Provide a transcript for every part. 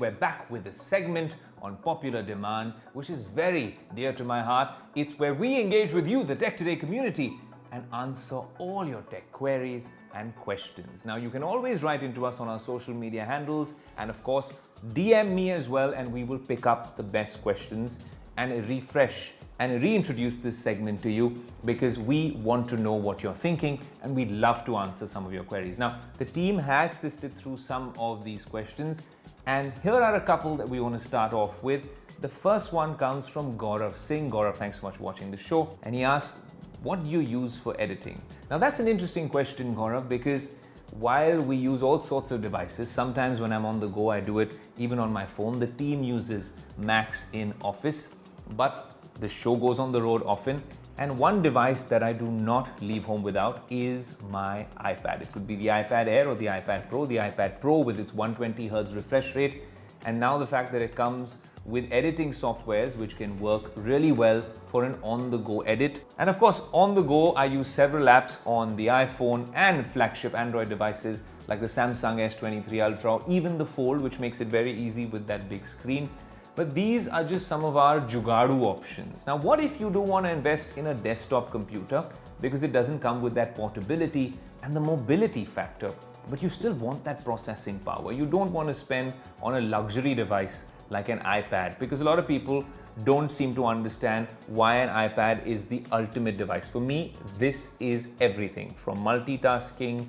We're back with a segment on popular demand, which is very dear to my heart. It's where we engage with you, the Tech Today community, and answer all your tech queries and questions. Now, you can always write into us on our social media handles, and of course, DM me as well, and we will pick up the best questions and refresh and reintroduce this segment to you, because we want to know what you're thinking and we'd love to answer some of your queries. Now, the team has sifted through some of these questions, and here are a couple that we want to start off with. The first one comes from Gaurav Singh. Gaurav, thanks so much for watching the show. And he asks, what do you use for editing? Now, that's an interesting question, Gaurav, because while we use all sorts of devices, sometimes when I'm on the go, I do it even on my phone. The team uses Macs in office, but the show goes on the road often. And one device that I do not leave home without is my iPad. It could be the iPad Air or the iPad Pro. The iPad Pro with its 120 Hz refresh rate. And now the fact that it comes with editing softwares which can work really well for an on-the-go edit. And of course, on the go, I use several apps on the iPhone and flagship Android devices like the Samsung S23 Ultra, or even the Fold, which makes it very easy with that big screen. But these are just some of our jugadu options. Now, what if you do want to invest in a desktop computer because it doesn't come with that portability and the mobility factor, but you still want that processing power? You don't want to spend on a luxury device like an iPad, because a lot of people don't seem to understand why an iPad is the ultimate device. For me, this is everything from multitasking,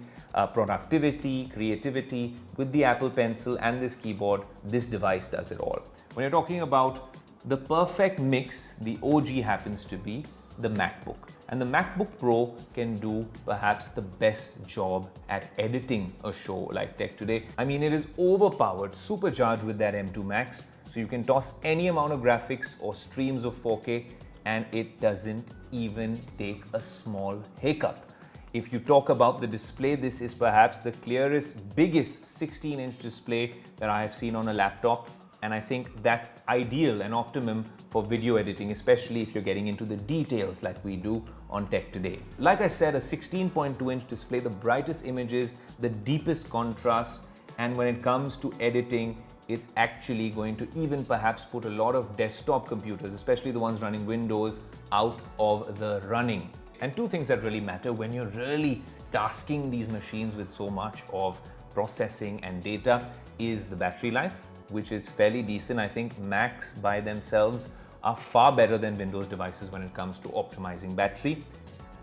productivity, creativity. With the Apple Pencil and this keyboard, this device does it all. When you're talking about the perfect mix, the OG happens to be the MacBook. And the MacBook Pro can do perhaps the best job at editing a show like Tech Today. I mean, it is overpowered, supercharged with that M2 Max. So you can toss any amount of graphics or streams of 4K and it doesn't even take a small hiccup. If you talk about the display, this is perhaps the clearest, biggest 16-inch display that I have seen on a laptop. And I think that's ideal and optimum for video editing, especially if you're getting into the details like we do on Tech Today. Like I said, a 16.2-inch display, the brightest images, the deepest contrast. And when it comes to editing, it's actually going to even perhaps put a lot of desktop computers, especially the ones running Windows, out of the running. And two things that really matter when you're really tasking these machines with so much of processing and data is the battery life, which is fairly decent. I think Macs by themselves are far better than Windows devices when it comes to optimizing battery,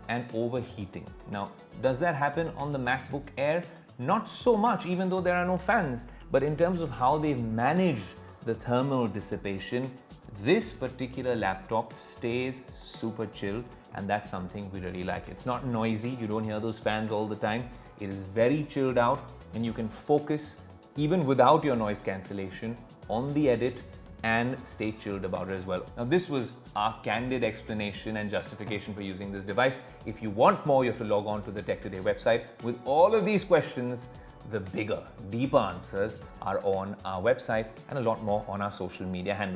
and overheating. Now, does that happen on the MacBook Air? Not so much, even though there are no fans. But in terms of how they've managed the thermal dissipation, this particular laptop stays super chilled, and that's something we really like. It's not noisy, you don't hear those fans all the time. It is very chilled out, and you can focus even without your noise cancellation on the edit and stay chilled about it as well. Now, this was our candid explanation and justification for using this device. If you want more, you have to log on to the Tech Today website. With all of these questions, the bigger, deeper answers are on our website and a lot more on our social media handles.